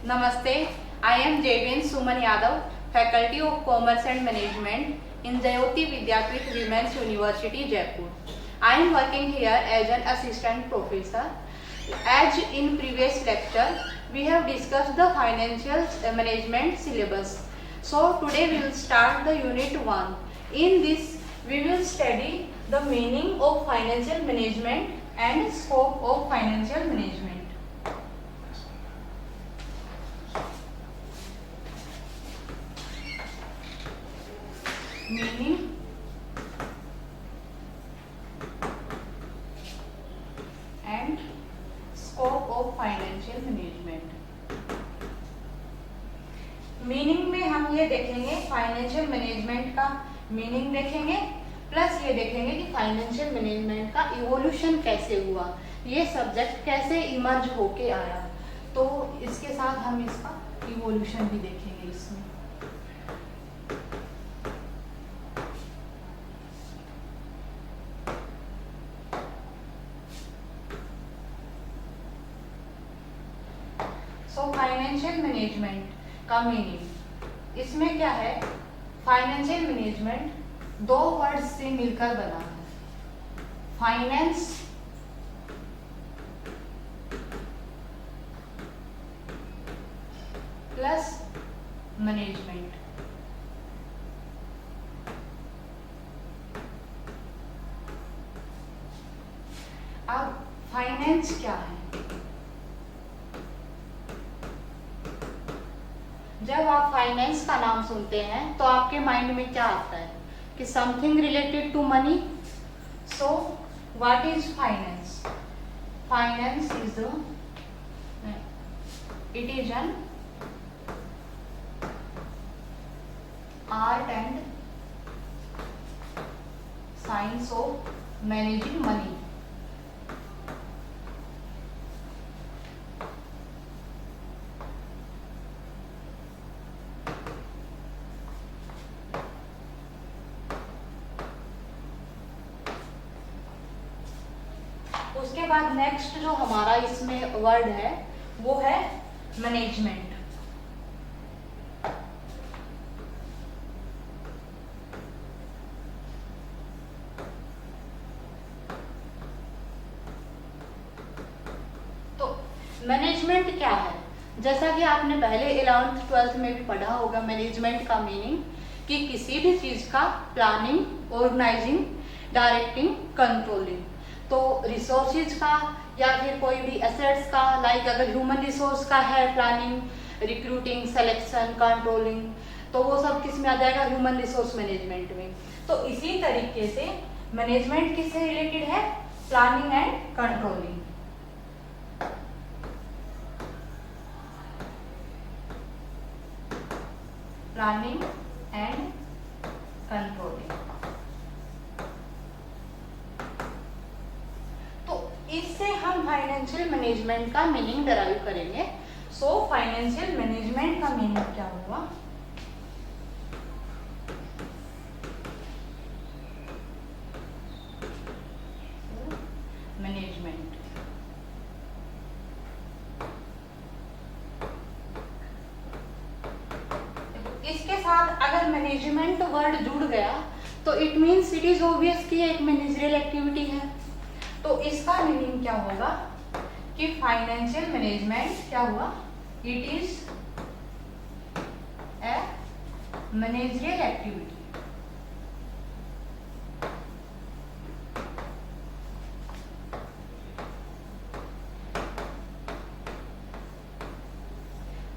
Namaste, I am JVN Suman Yadav, Faculty of Commerce and Management in Jayoti Vidyapeeth Women's University, Jaipur. I am working here as an assistant professor. As in previous lecture, we have discussed the financial management syllabus. So today we will start the unit 1. In this, we will study the meaning of financial management and scope of financial management. Meaning and scope of financial management. Meaning में हम ये देखेंगे financial management का meaning देखेंगे, plus ये देखेंगे कि financial management का इवोल्यूशन कैसे हुआ, ये सब्जेक्ट कैसे इमर्ज होके आया, तो इसके साथ हम इसका इवोल्यूशन भी देखेंगे इसमें। सो फाइनेंशियल मैनेजमेंट का मीनिंग, इसमें क्या है, फाइनेंशियल मैनेजमेंट दो वर्ड से मिलकर बना है, फाइनेंस प्लस मैनेजमेंट। अब फाइनेंस क्या है? जब आप फाइनेंस का नाम सुनते हैं तो आपके माइंड में क्या आता है कि something related to money. So what is finance? Finance is it is an art and science of managing money. उसके बाद नेक्स्ट जो हमारा इसमें वर्ड है वो है मैनेजमेंट। तो मैनेजमेंट क्या है? जैसा कि आपने पहले 11th 12th में भी पढ़ा होगा, मैनेजमेंट का मीनिंग कि किसी भी चीज का प्लानिंग, ऑर्गेनाइजिंग, डायरेक्टिंग, कंट्रोलिंग। तो रिसोर्सेज का या फिर कोई भी एसेट्स का, लाइक अगर ह्यूमन रिसोर्स का है प्लानिंग, रिक्रूटिंग, सिलेक्शन, कंट्रोलिंग, तो वो सब किस में आ जाएगा? ह्यूमन रिसोर्स मैनेजमेंट में। तो इसी तरीके से मैनेजमेंट किससे रिलेटेड है? Planning and controlling. Planning and controlling. इससे हम फाइनेंशियल मैनेजमेंट का मीनिंग डराइव करेंगे। सो फाइनेंशियल मैनेजमेंट का मीनिंग क्या हुआ? मैनेजमेंट। इसके साथ अगर मैनेजमेंट वर्ड जुड़ गया तो it means it is obvious कि एक मैनेजरियल एक्टिविटी है। तो इसका मीनिंग क्या होगा कि फाइनेंशियल मैनेजमेंट क्या हुआ? It is a managerial activity.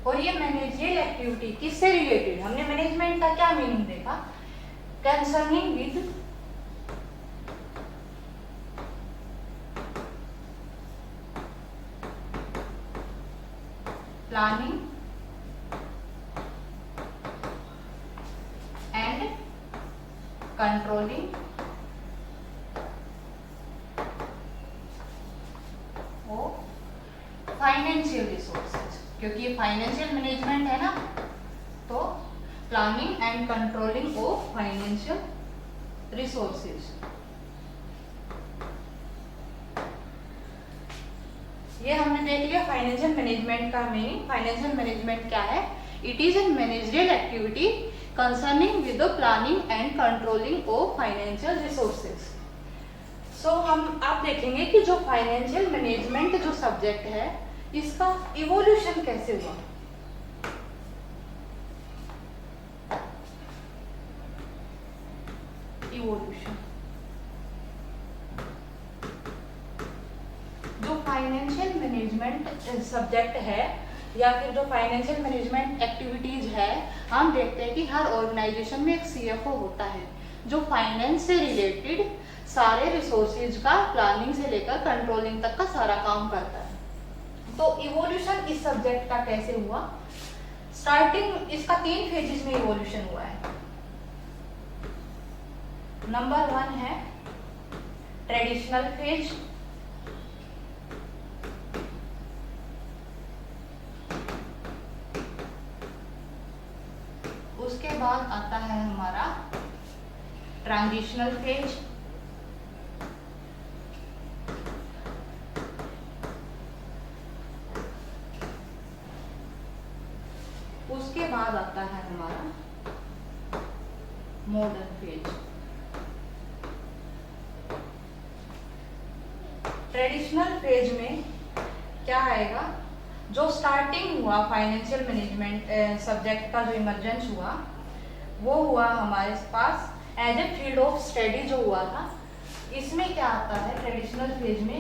और ये मैनेजरियल एक्टिविटी किससे रिलेटेड? हमने मैनेजमेंट का क्या मीनिंग देखा? Concerning with planning and controlling of financial resources. क्योंकि ये फाइनेंशियल मैनेजमेंट है ना, तो planning and controlling of financial resources. ये हमने देख लिया फाइनेंशियल मैनेजमेंट का मीनिंग। फाइनेंशियल मैनेजमेंट क्या है? It is an managerial activity concerning with the planning and controlling of financial resources. So हम आप देखेंगे कि जो फाइनेंशियल मैनेजमेंट जो सब्जेक्ट है इसका इवोल्यूशन कैसे हुआ। इवोल्यूशन, जो फाइनेंशियल मैनेजमेंट सब्जेक्ट है या फिर जो फाइनेंशियल मैनेजमेंट एक्टिविटीज है, हम देखते हैं कि हर ऑर्गेनाइजेशन में एक सीएफओ होता है जो फाइनेंस से रिलेटेड सारे रिसोर्सेज का प्लानिंग से लेकर कंट्रोलिंग तक का सारा काम करता है। तो इवोल्यूशन इस सब्जेक्ट का कैसे हुआ? स्टार्टिंग इसका 3 फेजेस में इवोल्यूशन हुआ है। नंबर 1 है ट्रेडिशनल फेज, उसके बाद आता है हमारा ट्रांजिशनल फेज, उसके बाद आता है हमारा मॉडर्न फेज। ट्रेडिशनल फेज में क्या आएगा? जो स्टार्टिंग हुआ फाइनेंशियल मैनेजमेंट सब्जेक्ट का जो इमर्जेंस हुआ वो हुआ हमारे पास as a field of study जो हुआ था। इसमें क्या आता है ट्रेडिशनल फेज में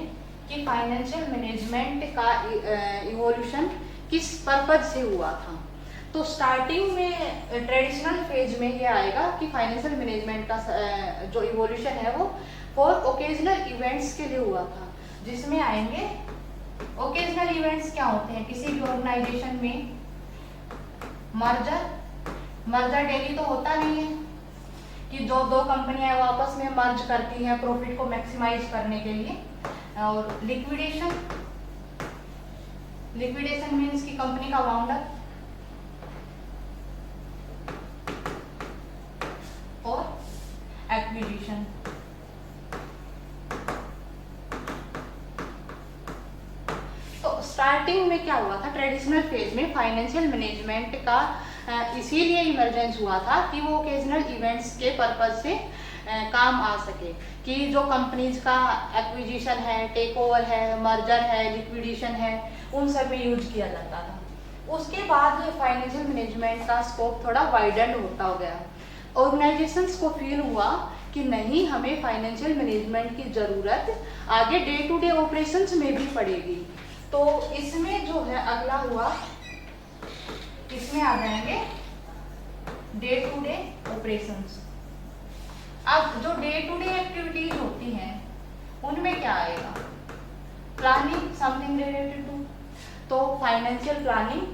कि फाइनेंशियल मैनेजमेंट का इवोल्यूशन किस पर्पज से हुआ था। तो स्टार्टिंग में ट्रेडिशनल फेज में ये आएगा कि फाइनेंशियल मैनेजमेंट का जो इवोल्यूशन है वो फॉर ओकेजनल इवेंट्स के लिए हुआ था, जिसमें आएंगे ओकेजनल इवेंट्स क्या होते हैं? किसी भी ऑर्गेनाइजेशन में मर्जर डेली तो होता नहीं है कि जो 2 कंपनियां वो आपस में मर्ज करती हैं प्रॉफिट को मैक्सिमाइज करने के लिए। और लिक्विडेशन मीन्स कि कंपनी का वाउंड अप, और एक्विजिशन। स्टार्टिंग में क्या हुआ था ट्रेडिशनल फेज में फाइनेंशियल मैनेजमेंट का इसीलिए इमरजेंस हुआ था कि वो ओकेजनल इवेंट्स के पर्पज से काम आ सके, कि जो कंपनीज का एक्विजिशन है, टेक ओवर है, मर्जर है, लिक्विडेशन है, उन सब में यूज किया जाता था। उसके बाद फाइनेंशियल मैनेजमेंट का स्कोप थोड़ा वाइडेंड होता हो गया। ऑर्गेनाइजेशंस को फील हुआ कि नहीं, हमें फाइनेंशियल मैनेजमेंट की जरूरत आगे डे टू डे ऑपरेशंस में भी पड़ेगी। तो इसमें जो है अगला हुआ, इसमें आ जाएंगे डे टू डे ऑपरेशंस। अब जो डे टू डे एक्टिविटीज होती हैं उनमें क्या आएगा? प्लानिंग, समथिंग रिलेटेड टू, तो financial planning,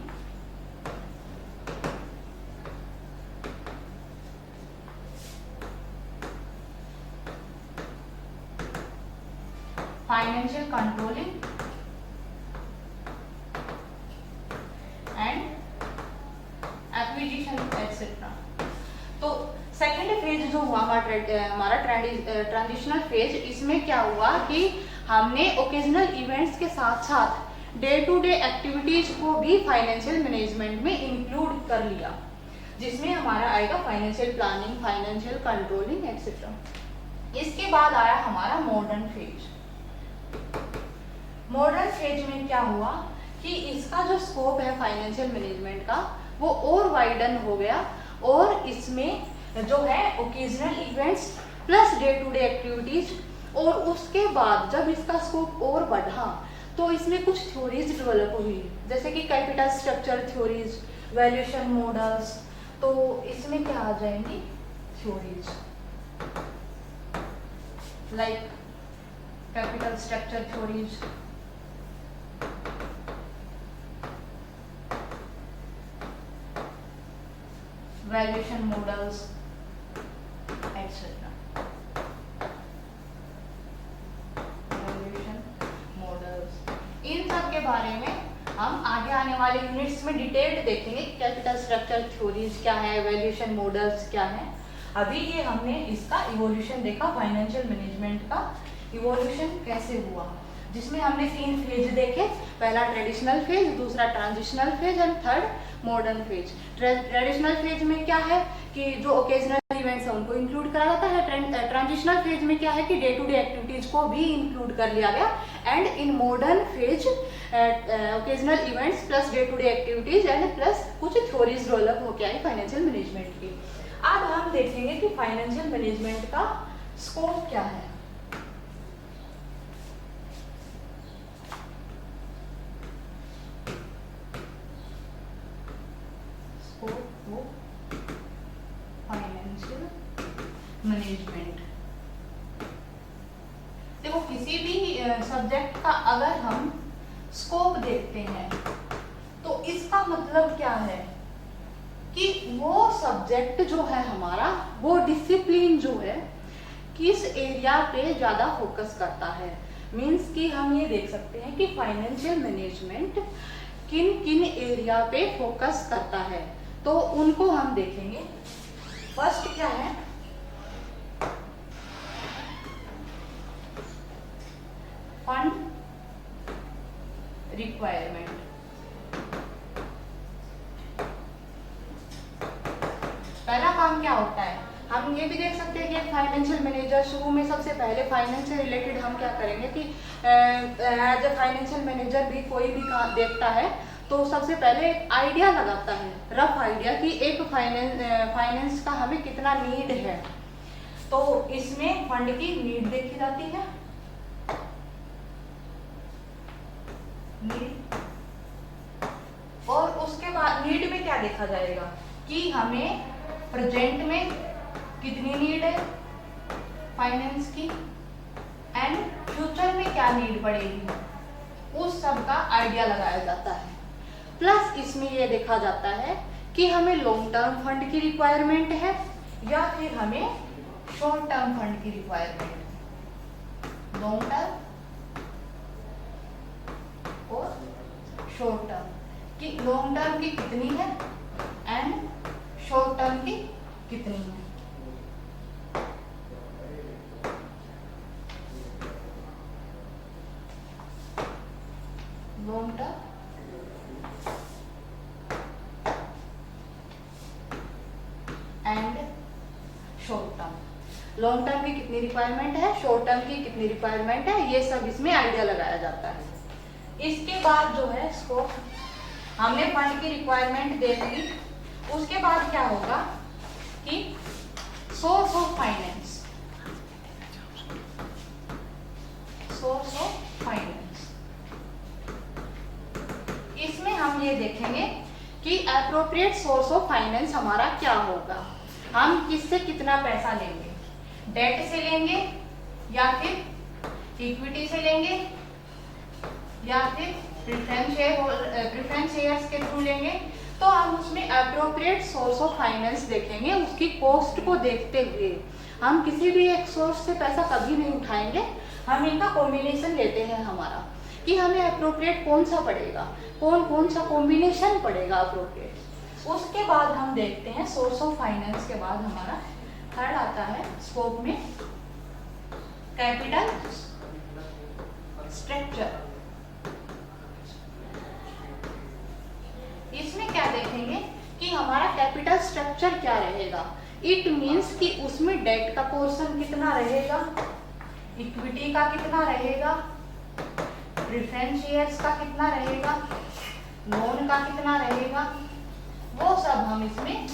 financial controlling and acquisition etcetera. तो सेकेंड फेज जो हुआ हमारा ट्रांजिशनल फेज, इसमें क्या हुआ कि हमने ओकेजनल इवेंट्स के साथ साथ डे टू डे एक्टिविटीज को भी फाइनेंशियल मैनेजमेंट में इंक्लूड कर लिया, जिसमें हमारा आएगा financial planning, financial controlling etcetera. इसके बाद आया हमारा मॉडर्न फेज। मॉडर्न फेज में क्या हुआ कि इसका जो स्कोप है फाइनेंशियल मैनेजमेंट का वो और वाइडन हो गया, और इसमें जो है occasional events plus day to day activities. और उसके बाद जब इसका स्कोप और बढ़ा तो इसमें कुछ थ्योरीज डेवलप हुई, जैसे कि capital structure theories, valuation models. तो इसमें क्या आ जाएंगी theories like capital structure theories, valuation models etcetera. Valuation models, इन सब के बारे में हम आगे आने वाले यूनिट्स में डिटेल्ड देखेंगे। कैपिटल स्ट्रक्चर थ्योरीज क्या है, वैल्यूएशन मॉडल्स क्या है। अभी ये हमने इसका इवोल्यूशन देखा, फाइनेंशियल मैनेजमेंट का इवोल्यूशन कैसे हुआ। जिसमें हमने 3 फेज देखे, पहला ट्रेडिशनल फेज, दूसरा transitional phase and third modern phase. Traditional phase में क्या है कि जो ओकेजनल इवेंट्स है उनको इंक्लूड करा जाता है। ट्रांजिशनल फेज में क्या है कि डे टू डे एक्टिविटीज को भी इंक्लूड कर लिया गया। And in modern phase occasional events plus day to day activities and plus कुछ थ्योरीज डेवलप होके आई फाइनेंशियल मैनेजमेंट की। अब हम देखेंगे कि फाइनेंशियल मैनेजमेंट का स्कोप क्या है। फाइनेंशियल मैनेजमेंट, देखो किसी भी सब्जेक्ट का अगर हम स्कोप देखते हैं तो इसका मतलब क्या है कि वो सब्जेक्ट जो है हमारा, वो डिसिप्लिन जो है किस एरिया पे ज्यादा फोकस करता है। मींस कि हम ये देख सकते हैं कि फाइनेंशियल मैनेजमेंट किन किन एरिया पे फोकस करता है, तो उनको हम देखेंगे। फर्स्ट क्या है, फंड रिक्वायरमेंट। पहला काम क्या होता है, हम ये भी देख सकते हैं कि एक फाइनेंशियल मैनेजर शुरू में सबसे पहले फाइनेंस से रिलेटेड हम क्या करेंगे कि एज ए फाइनेंशियल मैनेजर भी कोई भी काम देखता है तो सबसे पहले एक आइडिया लगाता है, रफ आइडिया कि एक फाइनेंस का हमें कितना नीड है। तो इसमें फंड की नीड देखी जाती है, नीड, और उसके बाद नीड में क्या देखा जाएगा कि हमें प्रेजेंट में कितनी नीड है फाइनेंस की एंड फ्यूचर में क्या नीड पड़ेगी, उस सब का आइडिया लगाया जाता है। प्लस इसमें यह देखा जाता है कि हमें लॉन्ग टर्म फंड की रिक्वायरमेंट है या फिर हमें शॉर्ट टर्म फंड की रिक्वायरमेंट है। लॉन्ग टर्म और शॉर्ट टर्म की, लॉन्ग टर्म की कितनी है एंड शॉर्ट टर्म की कितनी है। Long term and short term, long term की कितनी रिक्वायरमेंट है, शॉर्ट टर्म की कितनी रिक्वायरमेंट है, ये सब इसमें आइडिया लगाया जाता है। इसके बाद जो है स्कोप, हमने फंड की रिक्वायरमेंट देख ली। उसके बाद क्या होगा कि source of finance, source of finance, इसमें हम ये देखेंगे कि एप्रोप्रिएट सोर्स ऑफ फाइनेंस हमारा क्या होगा। हम किससे कितना पैसा लेंगे, डेट से लेंगे या फिर इक्विटी से लेंगे या फिर प्रेफरेंस शेयर्स के थ्रू लेंगे। तो हम उसमें एप्रोप्रिएट सोर्स ऑफ फाइनेंस देखेंगे। उसकी कॉस्ट को देखते हुए हम किसी भी एक सोर्स से पैसा कभी नहीं उठाएंगे, हम इनका कॉम्बिनेशन लेते हैं हमारा कि हमें एप्रोप्रिएट कौन सा पड़ेगा, कौन कौन सा कॉम्बिनेशन पड़ेगा एप्रोप्रिएट। उसके बाद हम देखते हैं सोर्स ऑफ फाइनेंस के बाद हमारा थर्ड आता है स्कोप में कैपिटल स्ट्रक्चर। इसमें क्या देखेंगे कि हमारा कैपिटल स्ट्रक्चर क्या रहेगा। इट मींस कि उसमें डेट का पोर्शन कितना रहेगा, इक्विटी का कितना रहेगा, प्रेफरेंस शेयर्स का कितना रहेगा, लोन का कितना रहेगा, वो सब हम इसमें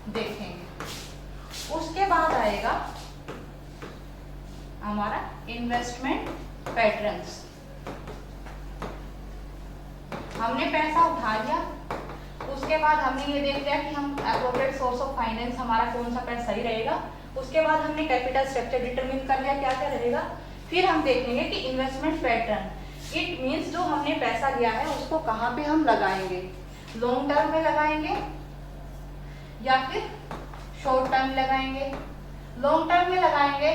देखेंगे। उसके बाद आएगा हमारा इन्वेस्टमेंट पैटर्न्स। हमने पैसा उठा लिया, उसके बाद हमने ये देख लिया कि हम एप्रोप्रिएट सोर्स ऑफ फाइनेंस हमारा कौन सा पैसा सही रहेगा। उसके बाद हमने कैपिटल स्ट्रक्चर डिटरमिन कर लिया क्या क्या रहेगा। फिर हम देखेंगे कि इन्वेस्टमेंट पैटर्न, इट मींस जो हमने पैसा लिया है उसको कहाँ पे हम लगाएंगे, लॉन्ग टर्म में लगाएंगे या फिर शॉर्ट टर्म लगाएंगे। लॉन्ग टर्म में लगाएंगे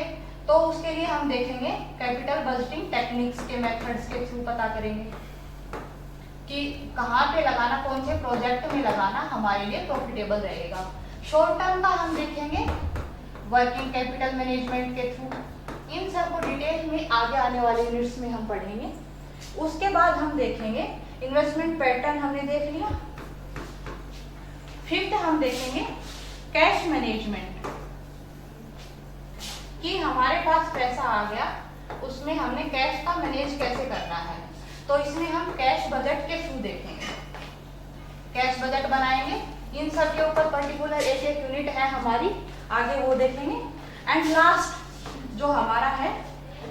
तो उसके लिए हम देखेंगे कैपिटल बजटिंग टेक्निक्स के मेथड्स के थ्रू पता करेंगे कि कहाँ पे लगाना, कौन से प्रोजेक्ट में लगाना हमारे लिए प्रॉफिटेबल रहेगा। शॉर्ट टर्म का हम देखेंगे वर्किंग कैपिटल मैनेजमेंट के थ्रू। इन सब को डिटेल में आगे आने वाले यूनिट्स में हम पढ़ेंगे। उसके बाद हम देखेंगे इन्वेस्टमेंट पैटर्न, हमने देख लिया। फिफ्थ हम देखेंगे कैश मैनेजमेंट, कि हमारे पास पैसा आ गया, उसमें हमने कैश का मैनेज कैसे करना है। तो इसमें हम कैश बजट के थ्रू देखेंगे, कैश बजट बनाएंगे। इन सब के ऊपर पर्टिकुलर एक एक यूनिट है हमारी, आगे वो देखेंगे। एंड लास्ट जो हमारा है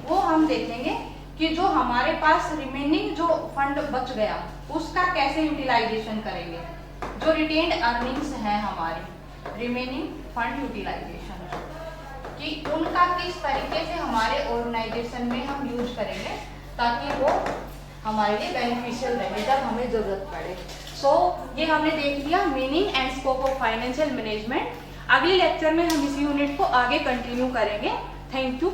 वो हम देखेंगे कि जो हमारे पास रिमेनिंग जो फंड बच गया उसका कैसे यूटिलाइजेशन करेंगे। जो रिटेन्ड अर्निंग्स है हमारी, रिमेनिंग फंड यूटिलाइजेशन, कि उनका किस तरीके से हमारे ऑर्गेनाइजेशन में हम यूज करेंगे ताकि वो हमारे लिए बेनिफिशियल रहे जब हमें जरूरत पड़े। सो ये हमने देख लिया meaning and scope of financial management. अगले लेक्चर में हम इस यूनिट को आगे कंटिन्यू करेंगे। Thank you.